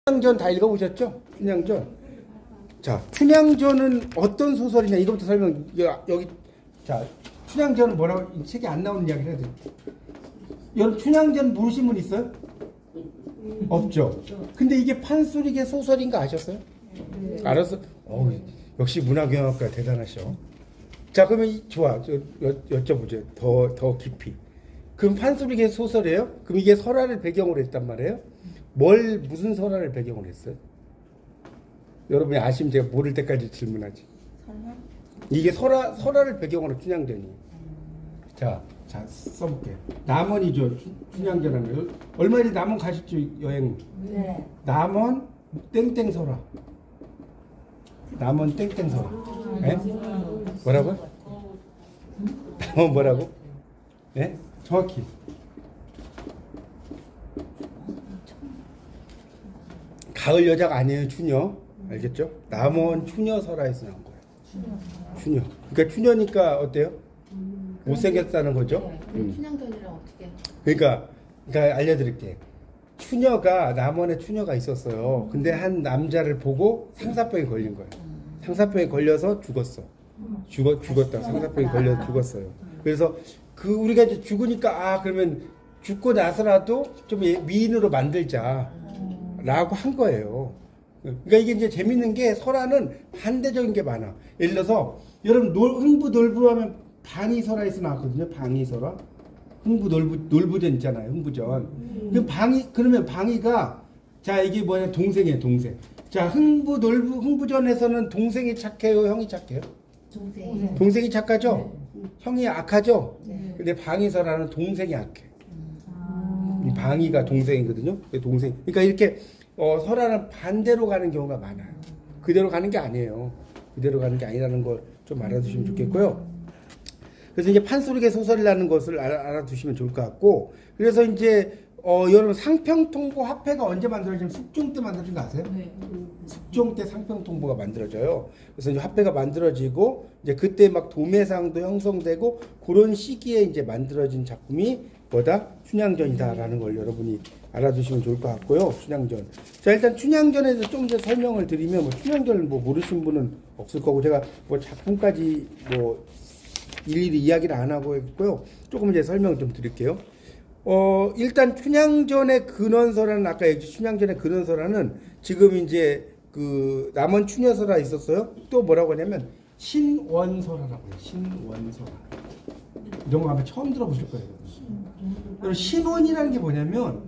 춘향전 다 읽어보셨죠? 춘향전. 자, 춘향전은 어떤 소설이냐 이거부터 설명. 여기 자, 춘향전은 뭐라고 이 책에 안 나오는 이야기를 해야 돼요. 여러분 춘향전 모르신 분 있어요? 없죠. 근데 이게 판소리계 소설인 거 아셨어요? 알았어? 역시 문화경영학과 대단하셔. 자, 그러면 좋아. 여쭤보죠. 더 깊이. 그럼 판소리계 소설이에요? 그럼 이게 설화를 배경으로 했단 말이에요? 무슨 설화를 배경으로 했어요? 여러분이 아시면 제가 모를 때까지 질문하지. 이게 설화를 배경으로 춘향전이. 자, 써볼게요. 남원이죠. 춘향전 하면. 얼마 전에 남원 가셨죠? 여행. 네. 남원 땡땡설화. 남원 땡땡설화. 네? 뭐라고요? 남원 뭐라고? 네? 정확히. 가을 여자가 아니에요. 추녀. 알겠죠? 남원 추녀설화에서 나온 거예요. 추녀. 그러니까 추녀니까 어때요? 못생겼다는 거죠? 춘향전이랑 어떻게? 그러니까 알려드릴게. 추녀가 남원에 추녀가 있었어요. 근데 한 남자를 보고 상사병에 걸린 거예요. 상사병에 걸려서 죽었어. 죽었다. 상사병에 걸려서 죽었어요. 그래서 우리가 이제 죽으니까 그러면 죽고 나서라도 좀 미인으로 만들자라고 한 거예요. 그러니까 이게 이제 재밌는 게 설화는 반대적인 게 많아. 예를 들어서 여러분 흥부놀부 하면 방위설화에서 나왔거든요. 방위설화. 흥부놀부전 있잖아요. 흥부전. 그러면 방위가 자 이게 뭐냐 동생이에요. 동생. 자 흥부전에서는 동생이 착해요. 형이 착해요? 동생이 착하죠? 네. 형이 악하죠? 네. 근데 방위설화는 동생이 악해. 이 방위가 동생이거든요. 동생. 그러니까 이렇게 설화는 반대로 가는 경우가 많아요. 그대로 가는 게 아니에요. 그대로 가는 게 아니라는 걸 좀 알아두시면 좋겠고요. 그래서 이제 판소리계 소설이라는 것을 알아두시면 좋을 것 같고, 그래서 이제 여러분 상평통보 화폐가 언제 만들어지면 숙종 때 만들어진 거 아세요? 네. 숙종 때 상평통보가 만들어져요. 그래서 이제 화폐가 만들어지고 이제 그때 막 도매상도 형성되고 그런 시기에 이제 만들어진 작품이 뭐다? 춘향전이다라는 걸 여러분이 알아두시면 좋을 것 같고요. 춘향전. 자, 일단 춘향전에 대해서 좀 더 설명을 드리면 뭐 춘향전을 모르신 분은 없을 거고 제가 뭐 작품까지 일일이 이야기를 안 하고 있고요. 조금 이제 설명을 좀 드릴게요. 일단 춘향전의 근원설화는 아까 얘기했죠. 춘향전의 근원설화는 지금 이제 그 남원 추녀설화 있었어요. 또 뭐라고 하냐면 신원설화라고 해요. 신원설화. 이런 거 아마 처음 들어보실 거예요. 그럼 신원이라는 게 뭐냐면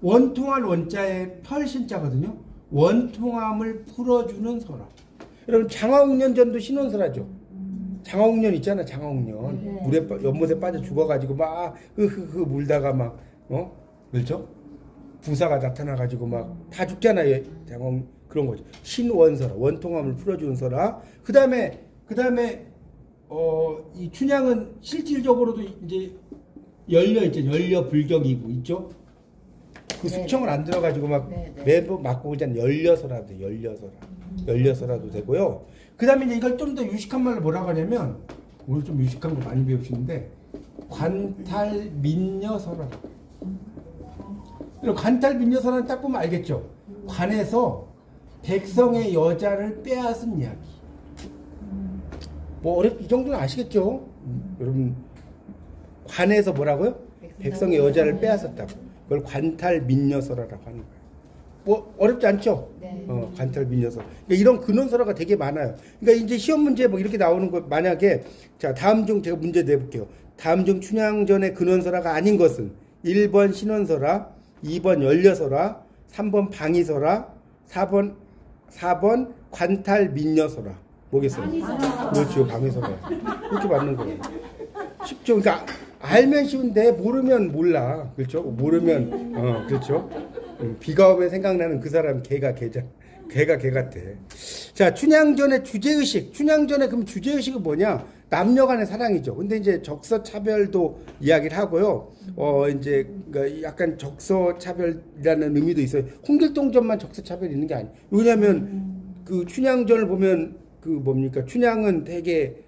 원통할 원자에 펼신자거든요. 원통함을 풀어주는 설화. 여러분 장화홍련전도 신원설화죠. 장화홍련 있잖아. 장화홍련. 네. 물에 연못에 빠져 죽어가지고 막 물다가 막 그렇죠? 부사가 나타나가지고 막 다 죽잖아요. 장화홍 그런 거죠. 신원설화. 원통함을 풀어주는 설화. 그다음에 이 춘향은 실질적으로도 이제 열려 불격이고 있죠. 그 숙청을 안 들어가지고 막 매번 맞고 그냥 열려서라도 되고요. 그 다음에 이제 이걸 좀 더 유식한 말로 뭐라고 하냐면 오늘 좀 유식한 거 많이 배우시는데 관탈민녀설화. 관탈민녀설화는 딱 보면 알겠죠. 관에서 백성의 여자를 빼앗은 이야기. 이 정도는 아시겠죠? 여러분 관에서 뭐라고요? 백성의 여자를 빼앗았다고. 그걸 관탈민녀설화라고 하는 거예요. 어렵지 않죠? 네. 관탈민녀설. 그러니까 이런 근원설화가 되게 많아요. 그러니까 이제 시험 문제 이렇게 나오는 거 만약에 자 다음 중 제가 문제 내볼게요. 다음 중 춘향전의 근원설화가 아닌 것은 1번 신원설화, 2번 열려설화, 3번 방위설화, 4번 관탈민녀설화. 뭐겠어요? 그렇죠. 방위설화. 이렇게 맞는 거예요. 쉽죠. 그러니까 알면 쉬운데 모르면 몰라. 그렇죠? 모르면 그렇죠. 비가 오면 생각나는 그 사람 걔가 걔 같아. 자, 춘향전의 주제의식. 춘향전의 그럼 주제의식은 뭐냐? 남녀 간의 사랑이죠. 근데 이제 적서차별도 이야기를 하고요. 이제 그러니까 약간 적서차별이라는 의미도 있어요. 홍길동전만 적서차별이 있는 게 아니에요. 왜냐면 그 춘향전을 보면 그 뭡니까? 춘향은 되게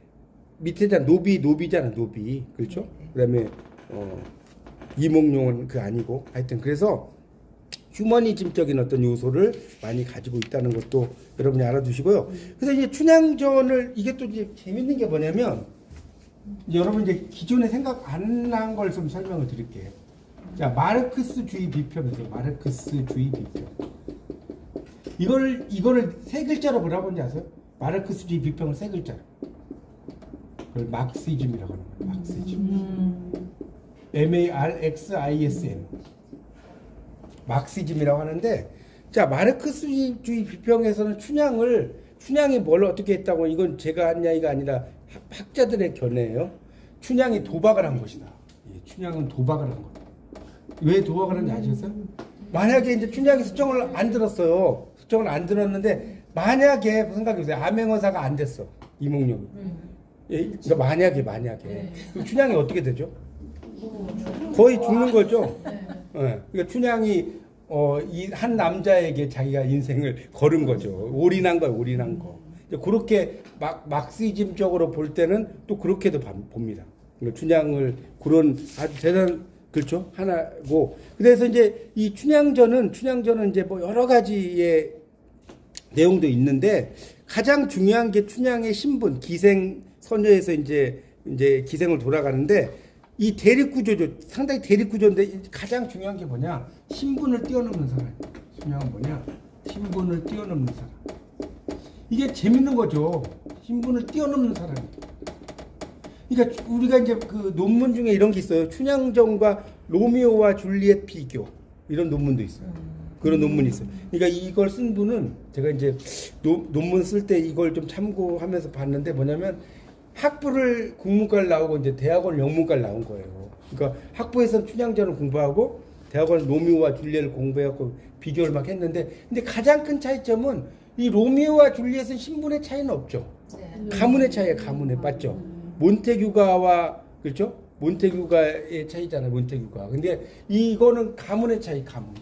밑에잖아. 노비잖아. 노비. 그렇죠? 그다음에 이몽룡은 그 아니고 하여튼 그래서 휴머니즘적인 어떤 요소를 많이 가지고 있다는 것도 여러분이 알아두시고요. 그래서 이제 춘향전을 이게 또 이제 재밌는 게 뭐냐면 이제 여러분 이제 기존에 생각 안 난 걸 좀 설명을 드릴게요. 자, 마르크스주의 비평이죠. 마르크스주의 비평. 이거를 세 글자로 뭐라고 하는지 아세요? 마르크스주의 비평을 세 글자로. 그걸 막시즘이라고 하는 거예요. 막시즘. MARXISM. 막시즘이라고 하는데, 자, 마르크스주의 비평에서는 춘향이 뭘 어떻게 했다고, 이건 제가 한 이야기가 아니라 학자들의 견해예요. 춘향이 도박을 한 것이다. 예, 춘향은 도박을 한 거다. 왜 도박을 한지 아시겠어요? 만약에 이제 춘향이 수정을 안 들었어요. 수정을 안 들었는데, 만약에, 생각해보세요. 암행어사가 안 됐어. 이몽룡이. 예, 그러니까 만약에. 그럼 춘향이 어떻게 되죠? 거의 죽는 거죠. 예, 그러니까 춘향이 이 한 남자에게 자기가 인생을 걸은 거죠. 올인한 거예요. 올인한 거. 그렇게 막시즘적으로 볼 때는 또 그렇게도 봅니다. 그러니까 춘향을 그런 아주 대단한 그렇죠 하나고. 그래서 이제 이 춘향전은 이제 뭐 여러 가지의 내용도 있는데 가장 중요한 게 춘향의 신분 기생 선녀에서 이제 기생을 돌아가는데. 이 대립구조죠. 상당히 대립구조인데 가장 중요한 게 뭐냐? 신분을 뛰어넘는 사람. 춘향은 뭐냐? 신분을 뛰어넘는 사람. 이게 재밌는 거죠. 신분을 뛰어넘는 사람. 그러니까 우리가 이제 그 논문 중에 이런 게 있어요. 춘향전과 로미오와 줄리엣 비교. 이런 논문도 있어요. 그런 논문이 있어요. 그러니까 이걸 쓴 분은 제가 이제 논문 쓸 때 이걸 좀 참고하면서 봤는데 뭐냐면 학부를 국문과를 나오고 이제 대학원 영문과를 나온 거예요. 그러니까 학부에서는 춘향전을 공부하고 대학원 로미오와 줄리엣을 공부해갖고 비교를 막 했는데 근데 가장 큰 차이점은 이 로미오와 줄리엣은 신분의 차이는 없죠. 가문의 차이에 가문에 맞죠. 몬테규가와 그렇죠? 몬테규가의 차이잖아요. 몬테규가. 근데 이거는 가문의 차이 가문.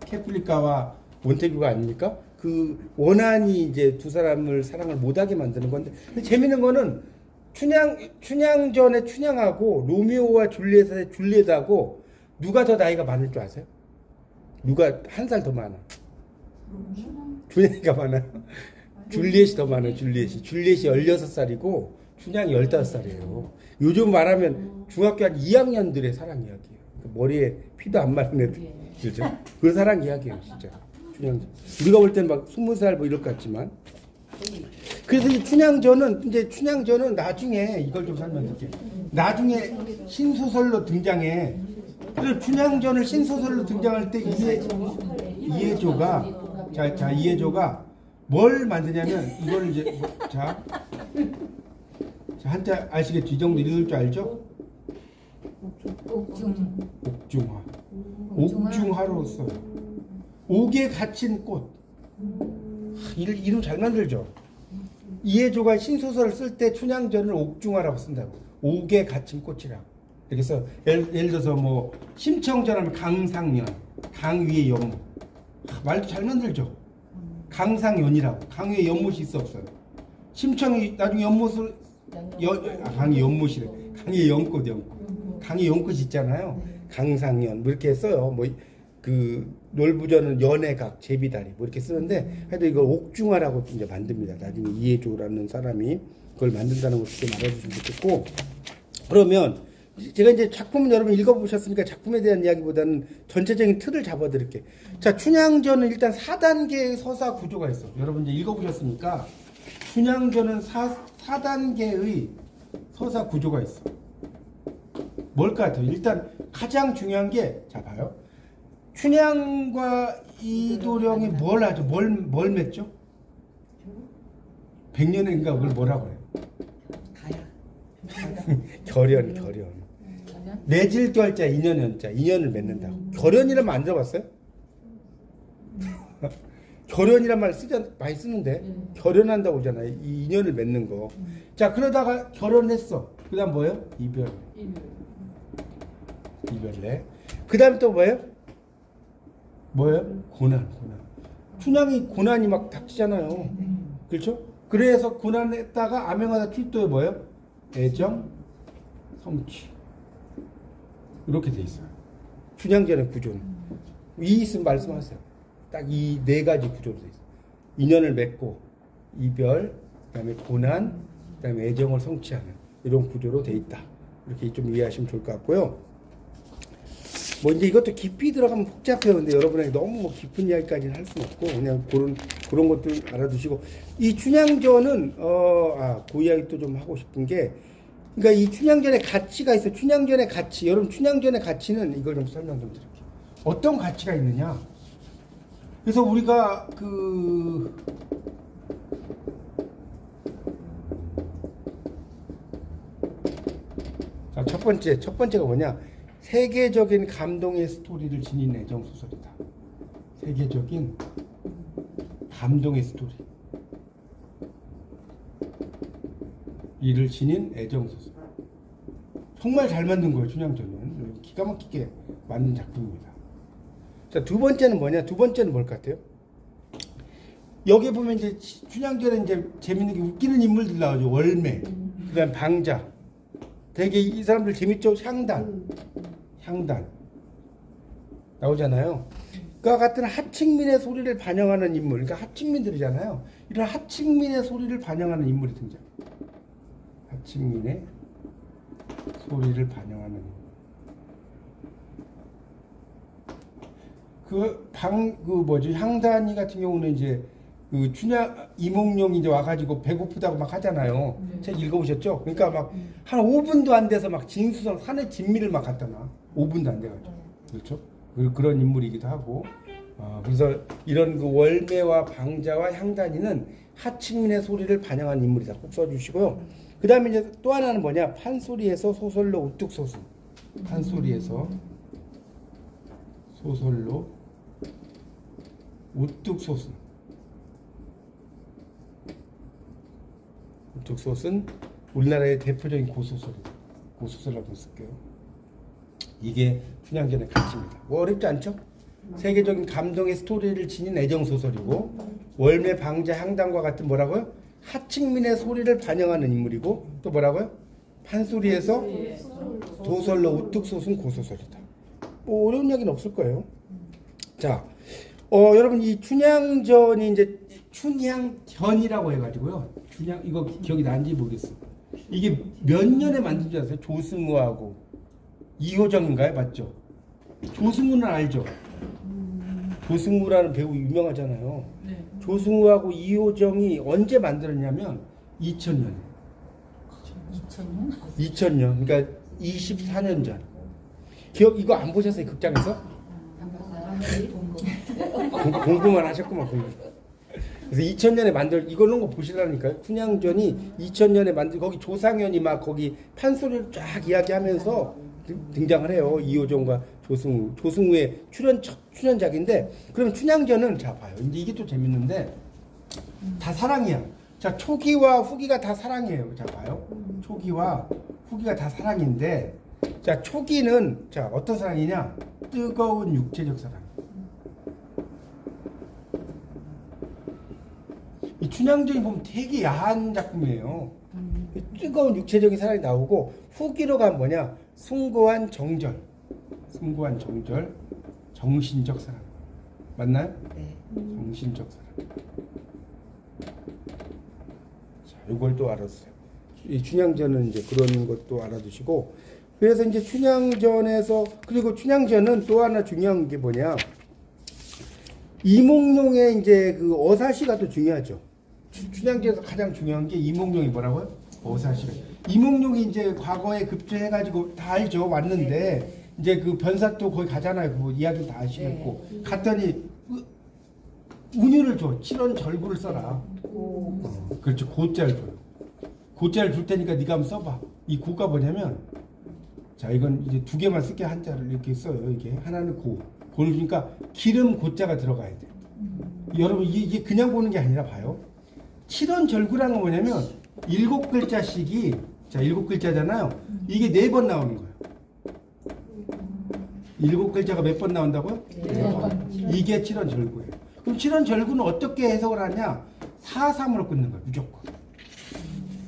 케플리카와 몬테규가 아닙니까? 그 원한이 이제 두 사람을 사랑을 못하게 만드는 건데 근데 재밌는 거는 춘향전의 춘향하고 로미오와 줄리엣의 줄리엣하고 누가 더 나이가 많을 줄 아세요? 누가 한 살 더 많아? 춘향이가 많아요. 줄리엣이 더 많아요. 줄리엣이 16살이고 춘향이 15살이에요. 요즘 말하면 중학교 한 2학년들의 사랑 이야기예요. 머리에 피도 안 마른 애들. 그렇죠? 그 사랑 이야기예요, 진짜. 우리가 볼 때는 막 20살 뭐 이럴 것 같지만. 그래서 이 춘향전은 나중에 이걸 좀 설명드릴게요. 나중에 신소설로 등장해. 그래서 춘향전을 신소설로 등장할 때 이해조가 뭘 만드냐면 이걸 이제 한자 아시겠죠? 이 정도 읽을 줄 알죠? 옥중화로 써요. 옥에 갇힌 꽃. 이름 잘 만들죠. 이해조가 신소설을 쓸 때 춘향전을 옥중화라고 쓴다고. 옥에 갇힌 꽃이라고. 그래서 예를 들어서 뭐 심청전하면 강상연, 강 위에 연못. 말도 잘 만들죠. 강상연이라고. 강 위에 연못이 있어 없어요. 심청이 나중에 연못을 강이 연못이래. 강의 연꽃. 강의 연꽃 있잖아요. 강상연 뭐 이렇게 써요. 뭐 그 놀부전은 연애각, 제비다리 뭐 이렇게 쓰는데 하여튼 이걸 옥중화라고 이제 만듭니다. 나중에 이해조라는 사람이 그걸 만든다는 것을 좀 알아주시면 좋겠고 그러면 제가 이제 작품은 여러분 읽어보셨으니까 작품에 대한 이야기보다는 전체적인 틀을 잡아드릴게요. 자, 춘향전은 일단 4단계의 서사 구조가 있어요. 여러분 이제 읽어보셨으니까 춘향전은 4단계의 서사 구조가 있어요. 뭘 것 같아요? 일단 가장 중요한 게 자 봐요. 춘향과 이도령이 뭘 하죠? 뭘 맺죠? 백년인가 그걸 뭐라고 해요? 결연. 맺을 결자 인연연자 인연을 맺는다고. 결연이란 말 안 들어봤어요? 결연이란 말 많이 쓰는데 결연한다고 그러잖아요. 이 인연을 맺는 거. 자, 그러다가 결혼했어. 그 다음 뭐예요? 이별래. 그 다음에 또 뭐예요? 고난. 춘향이 고난이 막 닥치잖아요. 그렇죠? 그래서 고난했다가 암행어사 출도에 뭐예요? 애정, 성취. 이렇게 돼 있어요. 춘향전의 구조는. 이 있으면 말씀하세요. 딱 이 네 가지 구조로 돼 있어요. 인연을 맺고 이별, 그다음에 고난, 그다음에 애정을 성취하는 이런 구조로 돼 있다. 이렇게 좀 이해하시면 좋을 것 같고요. 뭐 이제 이것도 깊이 들어가면 복잡해요. 근데 여러분에게 너무 뭐 깊은 이야기까지는 할 수는 없고 그냥 그런 것들 알아두시고 이 춘향전은 그 이야기 또 좀 하고 싶은 게 그러니까 이 춘향전의 가치가 있어요. 춘향전의 가치. 여러분 춘향전의 가치는 이걸 좀 설명 좀 드릴게요. 어떤 가치가 있느냐? 그래서 우리가 자, 첫 번째가 뭐냐? 세계적인 감동의 스토리를 지닌 애정 소설이다. 세계적인 감동의 스토리. 이를 지닌 애정 소설. 정말 잘 만든 거예요, 춘향전은. 기가 막히게 만든 작품입니다. 자, 두 번째는 뭐냐? 두 번째는 뭘 것 같아요? 여기 보면 이제 춘향전에 이제 재밌는 게 웃기는 인물들 나오죠. 월매, 그다음 방자. 되게 이 사람들 재밌죠? 향단 나오잖아요. 그와 같은 하층민의 소리를 반영하는 인물, 그러니까 하층민들이잖아요. 이런 하층민의 소리를 반영하는 인물이 등장. 하층민의 소리를 반영하는 인물. 향단이 같은 경우는 이제 이몽룡이 이제 와가지고 배고프다고 막 하잖아요. 책 읽어보셨죠? 그러니까 막 한 5분도 안 돼서 막 진수성 산의 진미를 막 갖다 놔. 5분도 안 돼가지고. 그렇죠? 그런 인물이기도 하고. 그래서 이런 월매와 방자와 향단이는 하층민의 소리를 반영한 인물이다. 꼭 써주시고요. 그 다음에 이제 또 하나는 뭐냐? 판소리에서 소설로 우뚝 솟은. 판소리에서 소설로 우뚝 솟은. 우뚝 솟은 우리나라의 대표적인 고소설이다. 고소설이라고 쓸게요. 이게 춘향전의 가치입니다. 뭐 어렵지 않죠? 세계적인 감동의 스토리를 지닌 애정소설이고 월매 방자 향단과 같은 뭐라고요? 하층민의 소리를 반영하는 인물이고 또 뭐라고요? 판소리에서 소설로 우뚝 솟은 고소설이다. 뭐 어려운 이야기는 없을 거예요. 자, 여러분 이 춘향전이 이제 춘향전이라고 해가지고요. 이거 기억이 나는지 모르겠어요. 이게 몇 년에 만든 줄 아세요? 조승우하고 이효정인가요? 맞죠? 조승우는 알죠? 조승우라는 배우 유명하잖아요. 네. 조승우하고 이효정이 언제 만들었냐면 2000년. 2000년? 2000년. 그러니까 24년 전. 이거 안 보셨어요? 극장에서? 공부만 하셨구만, 공부. 그래서 2000년에 이거는 거 보시라니까요. 춘향전이 2000년에 거기 조상현이 막 거기 판소리를 쫙 이야기하면서 등장을 해요. 이효정과 조승우의 출연작인데, 그러면 춘향전은, 자, 봐요. 이제 이게 또 재밌는데, 다 사랑이야. 자, 초기와 후기가 다 사랑이에요. 자, 봐요. 초기와 후기가 다 사랑인데, 자, 초기는, 자, 어떤 사랑이냐? 뜨거운 육체적 사랑. 이 춘향전이 보면 되게 야한 작품이에요. 뜨거운 육체적인 사랑이 나오고, 후기로 가면 뭐냐? 숭고한 정절, 정신적 사랑. 맞나요? 네. 정신적 사랑. 자, 이걸 또 알아두세요. 이 춘향전은 이제 그런 것도 알아두시고, 그래서 이제 춘향전에서, 그리고 춘향전은 또 하나 중요한 게 뭐냐? 이몽룡의 이제 그 어사시가 또 중요하죠. 춘향전에서 가장 중요한 게 이몽룡이 뭐라고요? 어사시가. 이몽룡이 이제 과거에 급제해가지고 다 알죠. 왔는데 이제 그 변사또 거기 가잖아요. 그 이야기 다 아시겠고. 갔더니 운유를 줘. 7원 절구를 써라. 그렇죠. 고자를 줘요. 고자를 줄 테니까 네가 한번 써봐. 이 고가 뭐냐면, 자, 이건 이제 두 개만 쓸게. 한자를 이렇게 써요. 이게 하나는 고를 주니까 기름 고자가 들어가야 돼. 여러분 이게 그냥 보는 게 아니라 봐요. 7원 절구라는 건 뭐냐면 7글자씩이, 자, 7글자잖아요. 이게 4번 나오는 거예요. 7글자가 몇 번 나온다고요? 4번. 이게 7원 절구예요. 그럼 7원 절구는 어떻게 해석을 하냐? 4-3으로 끊는 거예요. 무조건.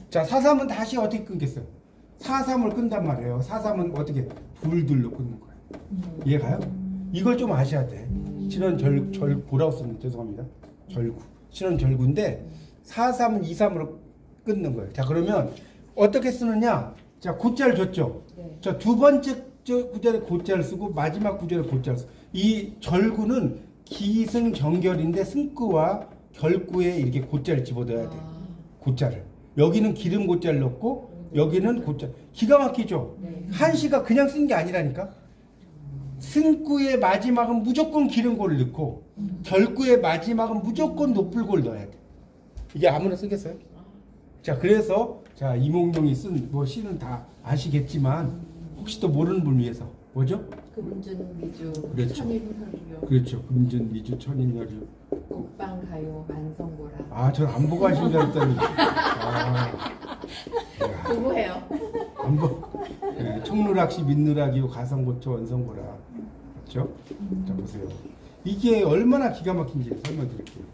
자, 4-3은 다시 어떻게 끊겠어요? 4-3을 끈단 말이에요. 4-3은 어떻게? 2-2로 끊는 거예요. 이해가요? 이걸 좀 아셔야 돼. 신원 절구라고 쓰는 죄송합니다. 절구. 신원 절구인데 4-3은 2-3으로 끊는 거예요. 자, 그러면 어떻게 쓰느냐? 자, 고자를 줬죠. 네. 자, 두 번째 구절에 고자를 쓰고 마지막 구절에 고자를 쓰고 이 절구는 기승전결인데 승구와 결구에 이렇게 고자를 집어넣어야 돼. 고자를. 여기는 기름 고자를 넣고 여기는 고자. 기가 막히죠? 네. 한시가 그냥 쓴 게 아니라니까. 승구의 마지막은 무조건 기름고를 넣고 결구의 마지막은 무조건 노플고를 넣어야 돼. 이게 아무나 쓰겠어요? 자, 그래서 자, 이몽룡이 쓴 뭐 시는 다 아시겠지만 혹시 또 모르는 분 위해서 뭐죠? 금준 미주 그렇죠. 천일혈류 그렇죠. 금준 미주 천인여류. 국방가요 완성고라. 아, 전 안 보고 하신 줄 알았더니. 아, 공부해요. 안 보고. 네, 총누락시 민누락이요 가성고초 원성고라. 그렇죠? 자, 보세요. 이게 얼마나 기가 막힌지 설명드릴게요.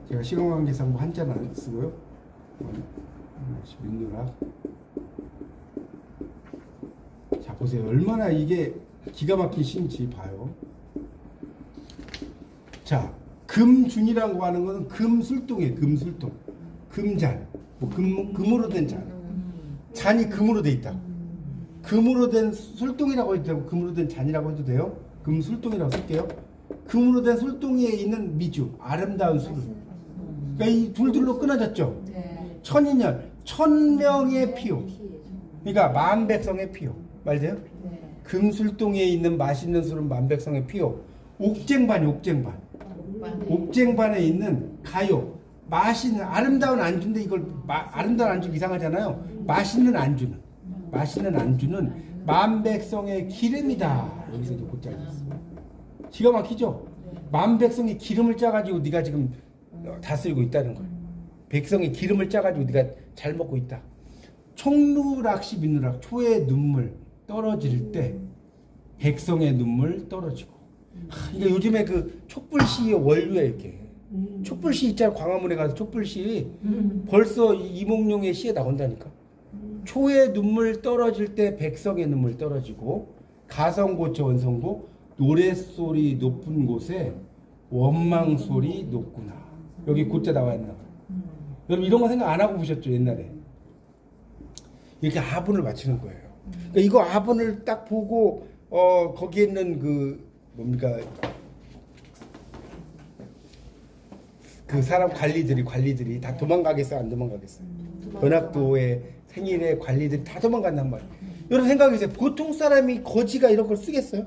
제가 시공관계상 뭐 한자는 안 쓰고요. 민누락. 자, 보세요. 얼마나 이게 기가 막힌 시인지 봐요. 자, 금준이라고 하는 것은 금술동이에요. 금술동. 금잔. 뭐 금으로 된 잔. 잔이 금으로 돼 있다. 금으로 된 술동이라고 해도 되고 금으로 된 잔이라고 해도 돼요. 금술동이라고 쓸게요. 금으로 된 술동이에 있는 미주. 아름다운 술. 그러니까 이 둘둘로 끊어졌죠. 네. 천인년. 천명의 피요. 그러니까 만백성의 피요. 말돼요? 네. 금술동에 있는 맛있는 술은 만백성의 피요. 옥쟁반이 옥쟁반. 국방가요. 옥쟁반에 있는 가요. 맛있는 아름다운 안주인데 이걸 아름다운 안주 이상하잖아요. 맛있는 안주는 만백성의 기름이다. 여기서 이제 곧잘 있어. 기가 막히죠? 만백성이 기름을 짜가지고 네가 지금 다스리고 있다는 거예요. 백성이 기름을 짜가지고 네가 잘 먹고 있다. 총누락시 민누락. 초의 눈물 떨어질 때 백성의 눈물 떨어지고. 이게 요즘에 그 촛불시 원류에 이렇게 촛불시 있잖아. 광화문에 가서 촛불시 벌써 이몽룡의 시에 나온다니까. 초의 눈물 떨어질 때 백성의 눈물 떨어지고 가성고처 원성고 노랫소리 높은 곳에 원망소리 높구나. 여기 고자 나와 있나 봐요. 여러분 이런 거 생각 안 하고 보셨죠 옛날에. 이렇게 아분을 맞추는 거예요. 그러니까 이거 아분을 딱 보고 거기에 있는 그 뭡니까 그 사람 관리들이 다 도망가겠어요? 안 도망가겠어요? 연합도의 생일에 관리들이 다 도망간단 말이에요. 여러분 생각해보세요. 보통 사람이 거지가 이런 걸 쓰겠어요?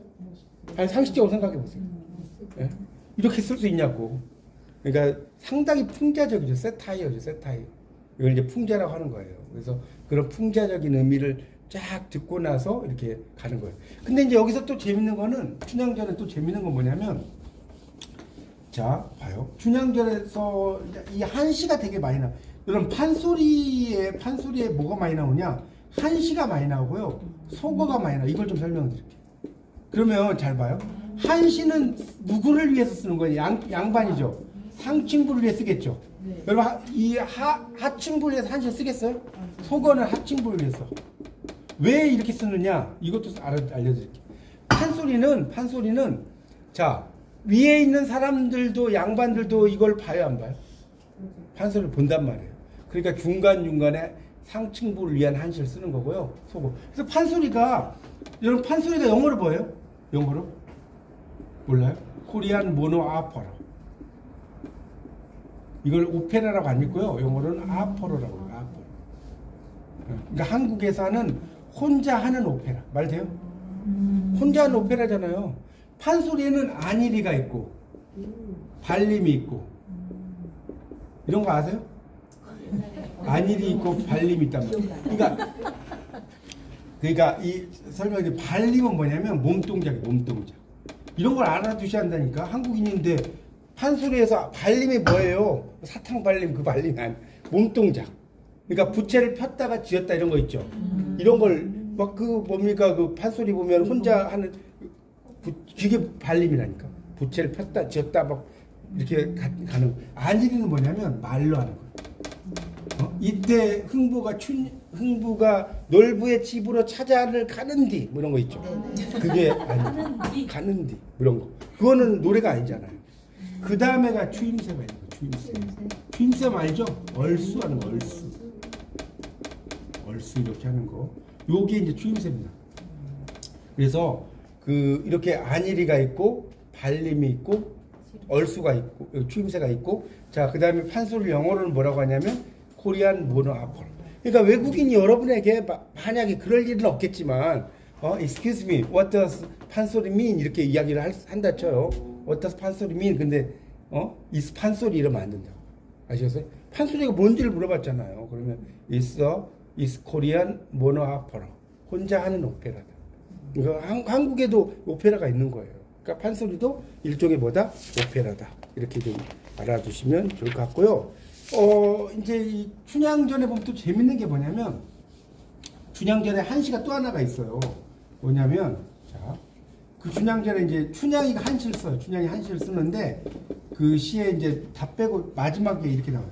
아니 상식적으로 생각해보세요. 예? 이렇게 쓸 수 있냐고. 그러니까 상당히 풍자적이죠. 세타이어죠. 세타이어. 이걸 이제 풍자라고 하는 거예요. 그래서 그런 풍자적인 의미를 쫙 듣고 나서 이렇게 가는 거예요. 근데 이제 여기서 또 재밌는 거는 춘향전에 또 재밌는 건 뭐냐면 자 봐요. 춘향전에서 이 한시가 되게 많이 나. 여러분 판소리에 뭐가 많이 나오냐? 한시가 많이 나오고요. 소거가 많이 나. 이걸 좀 설명드릴게요. 그러면 잘 봐요. 한시는 누구를 위해서 쓰는 거예요? 양반이죠. 상층부를 위해 쓰겠죠. 네. 여러분 이 하층부를 위해서 한시를 쓰겠어요? 소거는 하층부를 위해서. 왜 이렇게 쓰느냐? 이것도 알려드릴게요. 판소리는 자 위에 있는 사람들도 양반들도 이걸 봐요 안 봐요? 판소리를 본단 말이에요. 그러니까 중간중간에 상층부를 위한 한시를 쓰는 거고요. 소거. 그래서 판소리가 여러분 판소리가 영어로 뭐예요? 영어로? 몰라요? 코리안 모노 아퍼러. 이걸 오페라라고 안 읽고요. 영어로는 아퍼러라고 해요. 아퍼러. 그러니까 한국에서 하는 혼자 하는 오페라. 말 돼요? 혼자 하는 오페라잖아요. 판소리에는 안일이가 있고 발림이 있고 이런 거 아세요? 안일이 있고 발림이 있단 말이에요. 그러니까 이 설명이 발림은 뭐냐면 몸동작이에요. 몸동작. 이런 걸 알아두셔야 한다니까. 한국인인데 판소리에서 발림이 뭐예요? 사탕 발림 그 발림이 아니에요. 몸동작. 그러니까 부채를 폈다가 쥐었다 이런 거 있죠. 이런 걸 막 그 뭡니까 그 판소리 보면 혼자 하는 그게 발림이라니까. 부채를 폈다 쥐었다 막 이렇게 가는. 안일이는 뭐냐면 말로 하는 거예요. 이때 흥부가 놀부의 집으로 찾아를 가는디 뭐 이런 거 있죠. 그게 아니 가는디 이런 거. 그거는 노래가 아니잖아요. 그 다음에가 추임새가 있는 거. 추임새. 추임새 알죠? 얼수 하는 거. 얼수 이렇게 하는 거. 요게 이제 추임새입니다. 그래서 그 이렇게 안일이가 있고 발림이 있고 얼수가 있고 추임새가 있고 자 그다음에 판소리를 영어로는 뭐라고 하냐면 코리안 모노 아폴. 그러니까 외국인이 여러분에게 만약에 그럴 일은 없겠지만 excuse me, what does 판소리 mean 이렇게 이야기를 한다 쳐요. what does 판소리 mean 근데 is 판소리 이러면 안 된다고 아시겠어요? 판소리가 뭔지를 물어봤잖아요. 그러면 is Korean 모노 아폴 혼자 하는 오페라다. 그러니까 한국에도 오페라가 있는 거예요. 그러니까 판소리도 일종의 뭐다? 오페라다. 이렇게 좀 알아두시면 좋을 것 같고요. 이제 이 춘향전에 보면 또 재밌는 게 뭐냐면, 춘향전에 한시가 또 하나가 있어요. 뭐냐면, 자, 그 춘향전에 이제 춘향이가 한시를 써요. 춘향이 한시를 쓰는데, 그 시에 이제 다 빼고 마지막에 이렇게 나와요.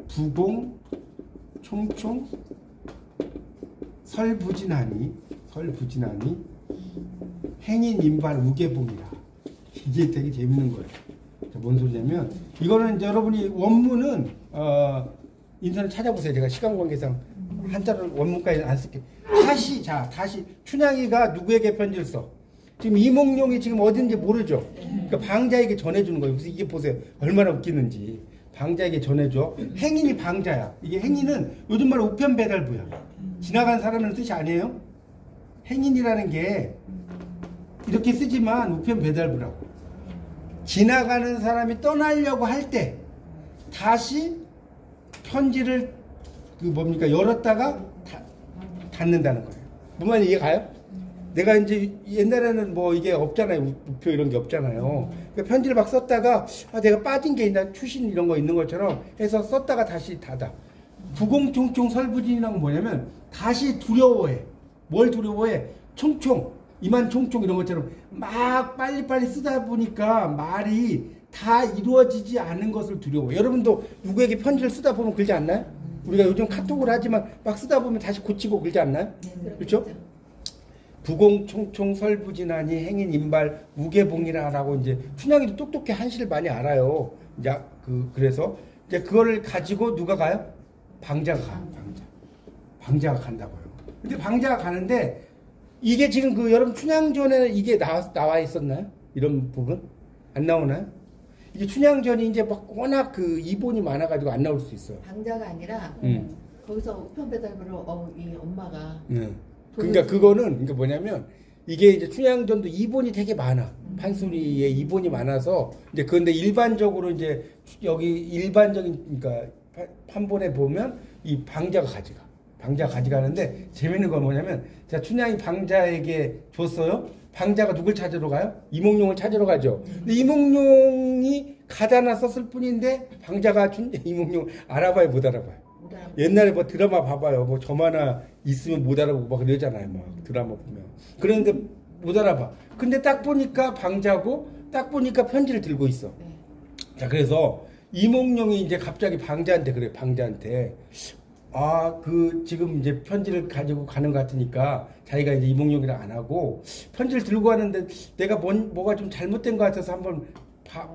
부공, 총총, 설부진하니, 행인 인발 우계봉이라. 이게 되게 재밌는 거예요. 자, 뭔 소리냐면, 이거는 이제 여러분이 원문은, 인터넷 찾아보세요. 제가 시간 관계상 한자를 원문까지 안 쓸게요. 다시, 춘향이가 누구에게 편지를 써? 지금 이몽룡이 지금 어딘지 모르죠? 그러니까 방자에게 전해주는 거예요. 그래서 이게 보세요. 얼마나 웃기는지. 방자에게 전해줘. 행인이 방자야. 이게 행인은 요즘 말로 우편 배달부야. 지나간 사람은 뜻이 아니에요? 행인이라는 게 이렇게 쓰지만 우편 배달부라고. 지나가는 사람이 떠나려고 할 때 다시 편지를 열었다가 닫는다는 거예요. 뭔 이해 가요? 내가 이제 옛날에는 뭐 이게 없잖아요. 우표 이런 게 없잖아요. 그러니까 편지를 막 썼다가 내가 빠진 게 있나 추신 이런 거 있는 것처럼 해서 썼다가 다시 닫아. 부공총총 설부진이라는 건 뭐냐면 다시 두려워해. 뭘 두려워해? 총총, 이만총총 이런 것처럼 막 빨리빨리 쓰다 보니까 말이 다 이루어지지 않은 것을 두려워해. 여러분도 누구에게 편지를 쓰다 보면 그러지 않나요? 우리가 요즘 카톡을 하지만 막 쓰다 보면 다시 고치고 그러지 않나요? 그렇죠? 부공총총 설부진하니 행인 인발 우계봉이라라고 이제 춘향이도 똑똑해 한시를 많이 알아요. 이제 그래서 이제 그거를 가지고 누가 가요? 방자가 가요. 방자가 간다고요. 근데 방자가 가는데 이게 지금 여러분 춘향전에 이게 나와 있었나요? 이런 부분 안 나오나요? 이게 춘향전이 이제 막 워낙 이본이 많아가지고 안 나올 수 있어요. 방자가 아니라 거기서 우편 배달부로 이 엄마가. 그러니까 그거는 뭐냐면 이게 이제 춘향전도 이본이 되게 많아. 판소리에 이본이 많아서 이제 그런데 일반적으로 이제 여기 일반적인 그러니까 판본에 보면 이 방자가 가져가는데 재밌는 건 뭐냐면 자 춘향이 방자에게 줬어요. 방자가 누굴 찾으러 가요? 이몽룡을 찾으러 가죠. 근데 이몽룡이 가다나 썼을 뿐인데 방자가 이몽룡 알아봐요, 못 알아봐요? 옛날에 뭐 드라마 봐봐요. 뭐 저만아 있으면 못 알아보고 막 그러잖아요. 막 드라마 보면. 그런데 못 알아봐. 근데 딱 보니까 방자고 딱 보니까 편지를 들고 있어. 자 그래서 이몽룡이 이제 갑자기 방자한테 그래. 방자한테 지금 이제 편지를 가지고 가는 것 같으니까 자기가 이제 이몽룡이랑 안 하고 편지를 들고 가는데 내가 뭐가 좀 잘못된 것 같아서 한번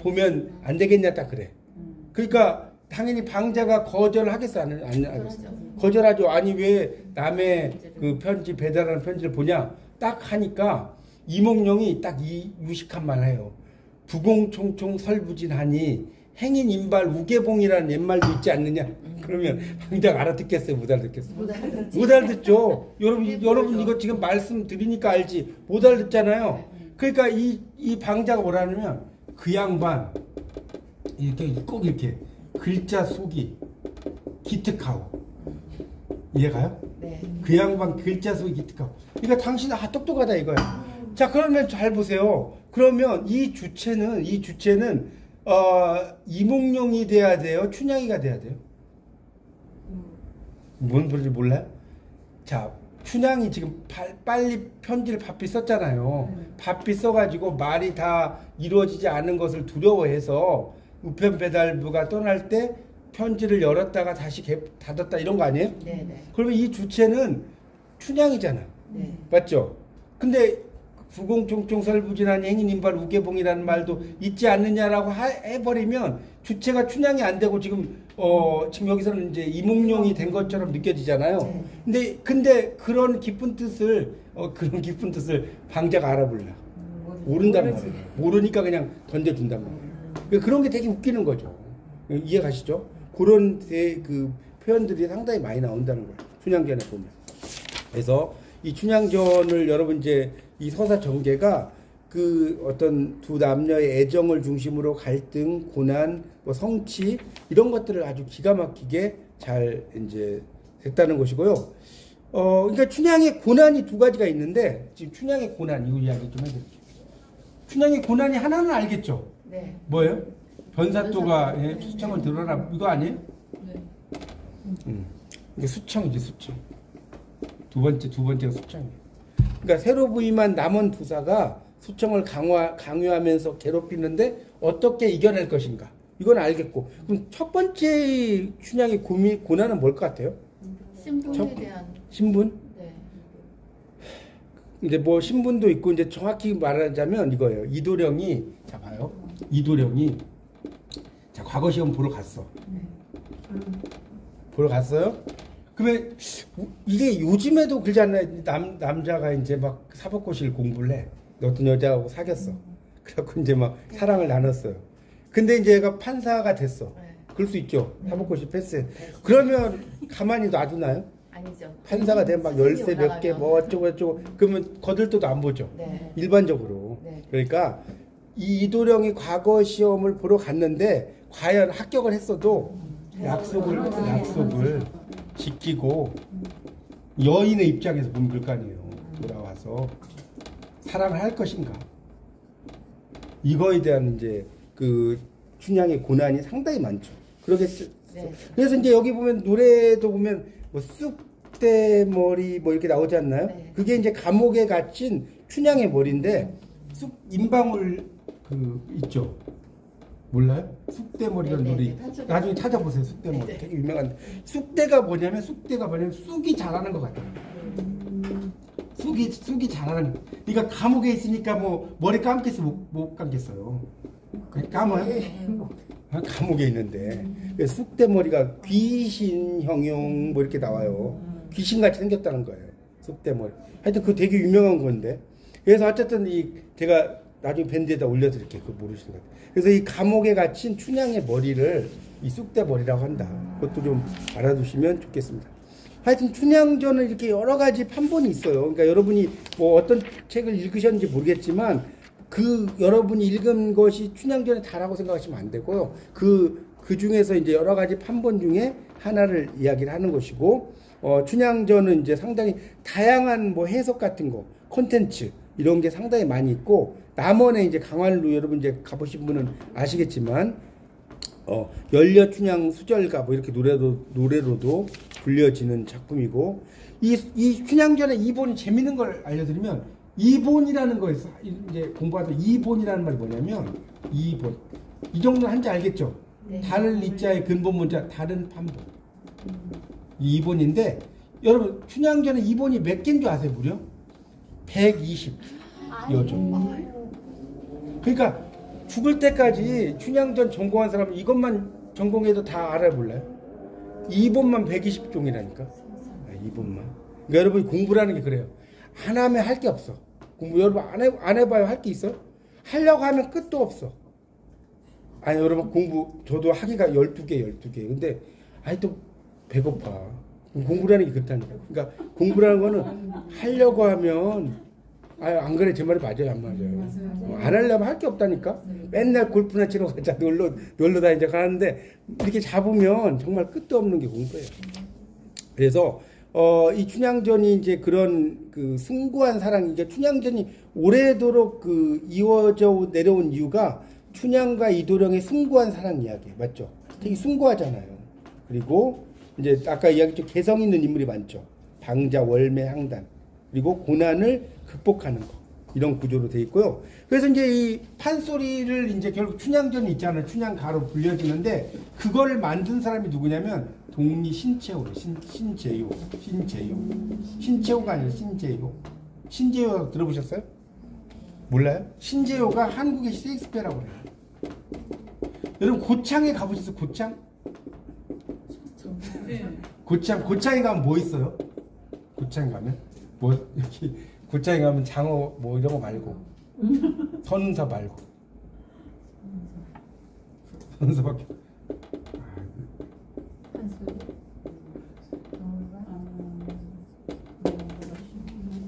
보면 안 되겠냐 딱 그래. 그러니까 당연히 방자가 거절을 하겠어 안 하겠어? 거절하죠. 아니 왜 남의 그 편지 배달하는 편지를 보냐? 딱 하니까 이몽룡이 딱 이 유식한 말 해요. 부공총총 설부진하니 행인 인발 우계봉이라는 옛말도 있지 않느냐? 그러면 방자가 알아듣겠어요? 못 알아듣겠어요? 못 알아듣죠. 여러분 이거 지금 말씀드리니까 알지. 못 알아듣잖아요. 그러니까 이 방자가 뭐라냐면 그 양반 이렇게 꼭 이렇게 글자 속이 기특하오. 이해가요? 네. 그 양반 글자 속이 기특하오. 그러니까 당신 똑똑하다 이거야. 자 그러면 잘 보세요. 그러면 이 주체는 이몽룡이 돼야 돼요? 춘향이가 돼야 돼요? 뭔 소리인지 몰라요? 자 춘향이 지금 빨리 편지를 바삐 썼잖아요. 바삐 써가지고 말이 다 이루어지지 않은 것을 두려워해서 우편 배달부가 떠날 때 편지를 열었다가 다시 닫았다 이런 거 아니에요? 네네. 그러면 이 주체는 춘향이잖아. 네. 맞죠? 근데 부공총총설부진한 행인인발 우계봉이라는 말도 있지 않느냐라고 해버리면 주체가 춘향이 안 되고 지금 지금 여기서는 이제 이몽룡이 된 것처럼 느껴지잖아요. 네. 근데 그런 깊은 뜻을 방자가 알아볼라. 모른단 말이에요. 모르니까 그냥 던져준단 말이에요. 그런 게 되게 웃기는 거죠. 이해 가시죠? 그런 그 표현들이 상당히 많이 나온다는 거예요. 춘향전에 보면. 그래서 이 춘향전을 여러분 이제 이 서사 전개가 그 어떤 두 남녀의 애정을 중심으로 갈등, 고난, 뭐 성취 이런 것들을 아주 기가 막히게 잘 이제 됐다는 것이고요. 그러니까 춘향의 고난이 두 가지가 있는데 지금 춘향의 고난 이 이야기 좀 해드릴게요. 춘향의 고난이 하나는 알겠죠? 네. 뭐예요? 변사또가 수청을 들어라 이거 아니에요? 네. 이게 수청이지 수청. 두 번째가 수청이에요. 그러니까 새로 부임한 남원 부사가 수청을 강요하면서 괴롭히는데 어떻게 이겨낼 것인가? 이건 알겠고. 그럼 첫 번째 춘향의 고난은 뭘 것 같아요? 신분에 대한. 신분? 네. 이제 뭐 신분도 있고 이제 정확히 말하자면 이거예요. 이도령이 자 봐요. 이도령이 자 과거 시험 보러 갔어. 보러 갔어요? 그러면 이게 요즘에도 그러지 않나요? 남자가 이제 막 사법고시를 공부를 해. 어떤 여자하고 사귀었어. 그래갖고 이제 막 사랑을 나눴어요. 근데 이제 얘가 판사가 됐어. 그럴 수 있죠. 사법고시 패스해. 그러면 가만히 놔두나요? 아니죠. 판사가 되면 막 열쇠 몇 개 뭐 어쩌고 그러면 거들떠도 안 보죠. 네. 일반적으로. 네. 그러니까 이 이도령이 과거 시험을 보러 갔는데 과연 합격을 했어도 약속을 지키고 여인의 입장에서 보면 그럴 거 아니에요. 돌아와서 사랑을 할 것인가? 이거에 대한 이제 그 춘향의 고난이 상당히 많죠. 그러겠죠. 네. 그래서 이제 여기 보면 노래도 보면 뭐 쑥대머리 뭐 이렇게 나오지 않나요? 네. 그게 이제 감옥에 갇힌 춘향의 머리인데 쑥 임방울 그 있죠. 몰라요? 쑥대머리라는 네, 노래 네, 나중에 찾아보세요. 쑥대머리 네, 네. 되게 유명한 쑥대가 뭐냐면 쑥이 잘하는 것 같아요. 쑥이 잘하는 거. 그러니까 감옥에 있으니까 뭐 머리 감겠어 못 감겠어요. 그냥 감아요. 감옥에 있는데 쑥대머리가 귀신 형용 뭐 이렇게 나와요. 귀신같이 생겼다는 거예요. 쑥대머리. 하여튼 그거 되게 유명한 건데. 그래서 어쨌든 제가 나중에 밴드에다 올려드릴게요. 그거 모르시는 것 같아요. 그래서 이 감옥에 갇힌 춘향의 머리를 이 쑥대머리라고 한다. 그것도 좀 알아두시면 좋겠습니다. 하여튼 춘향전은 이렇게 여러 가지 판본이 있어요. 그러니까 여러분이 뭐 어떤 책을 읽으셨는지 모르겠지만 그 여러분이 읽은 것이 춘향전에 다라고 생각하시면 안 되고요. 그 중에서 이제 여러 가지 판본 중에 하나를 이야기를 하는 것이고, 춘향전은 이제 상당히 다양한 뭐 해석 같은 거, 콘텐츠 이런 게 상당히 많이 있고, 남원에 이제 강환루 여러분 이제 가보신 분은 아시겠지만, 열려춘향 수절가 뭐 이렇게 노래로도 불려지는 작품이고, 이 춘향전의 이본이 재밌는 걸 알려드리면, 이본이라는 거에서 이제 공부하다 이본이라는 말이 뭐냐면 이본 이 정도 한지 알겠죠? 네. 다른 이자의 근본 문자 다른 판본 이본인데 여러분 춘향전에 이본이 몇 개인 줄 아세요? 무려 120여 종. 그러니까 죽을 때까지 춘향전 전공한 사람은 이것만 전공해도 다 알아볼래요? 이본만 120종이라니까. 이본만. 그러니까 여러분이 공부라는 게 그래요. 안 하면 할 게 없어. 공부 여러분 안 해봐요. 할 게 있어요? 하려고 하면 끝도 없어. 아니 여러분 공부 저도 하기가 12개. 근데 또 배고파. 공부라는 게 그렇다니까. 그러니까 공부라는 거는 하려고 하면 안 그래 제 말이 맞아요 안 맞아요? 안 하려면 할 게 없다니까. 맨날 골프나 치러 가자 놀러 다니자 가는데 이렇게 잡으면 정말 끝도 없는 게 공부예요. 그래서 이 춘향전이 이제 그런 그 숭고한 사랑, 이게 춘향전이 오래도록 그 이어져 내려온 이유가 춘향과 이도령의 숭고한 사랑 이야기 맞죠? 되게 숭고하잖아요. 그리고 이제 아까 이야기했죠. 개성 있는 인물이 많죠. 방자, 월매, 항단. 그리고 고난을 극복하는 거. 이런 구조로 돼 있고요. 그래서 이제 이 판소리를 이제 결국 춘향전이 있잖아요. 춘향가로 불려지는데 그걸 만든 사람이 누구냐면 동리 신채호래. 신채호가 아니라 신재호. 신재호 들어보셨어요? 몰라요? 신재호가 한국의 셰익스피어라고 그래요. 여러분 고창에 가보셨어요? 고창? 고창에 가면 뭐 있어요? 고창에 가면 뭐 여기 고창에 가면 장어 뭐 이런 거 말고 선서 말고 선서밖에.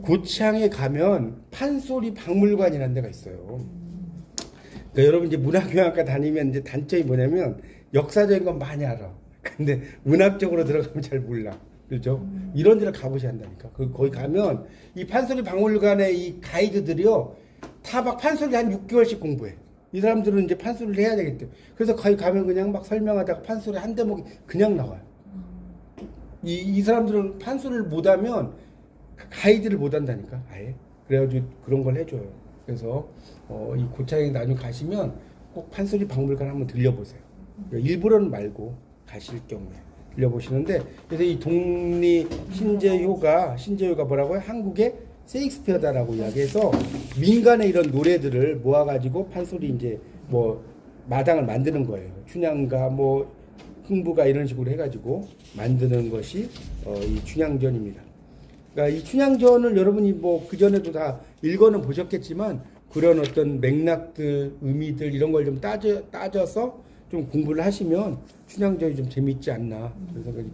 고창에 가면 판소리 박물관이라는 데가 있어요. 그러니까 여러분 이제 문화교양과 다니면 이제 단점이 뭐냐면 역사적인 건 많이 알아. 근데 문학적으로 들어가면 잘 몰라. 그렇죠? 이런 데를 가보셔야 한다니까. 거기 가면 이 판소리 박물관의 이 가이드들이요. 다 막 판소리 한 6개월씩 공부해. 이 사람들은 이제 판소리를 해야 되겠대. 그래서 거기 가면 그냥 막 설명하다가 판소리 한 대목이 그냥 나와요. 이 사람들은 판소리를 못하면 가이드를 못한다니까. 아예. 그래가지고 그런 걸 해줘요. 그래서 이 고창에 나중에 가시면 꼭 판소리 박물관 한번 들려보세요. 일부러는 말고 가실 경우에 들려보시는데, 그래서 이 동리 신재효가 뭐라고요? 한국의 셰익스피어다라고 이야기해서 민간의 이런 노래들을 모아가지고 판소리 이제 뭐 마당을 만드는 거예요. 춘향가 뭐 흥부가 이런 식으로 해가지고 만드는 것이 이 춘향전입니다. 그러니까 이 춘향전을 여러분이 뭐 그전에도 다 읽어는 보셨겠지만 그런 어떤 맥락들, 의미들 이런 걸 좀 따져서 좀 공부를 하시면 춘향전이 좀 재밌지 않나 그런 생각이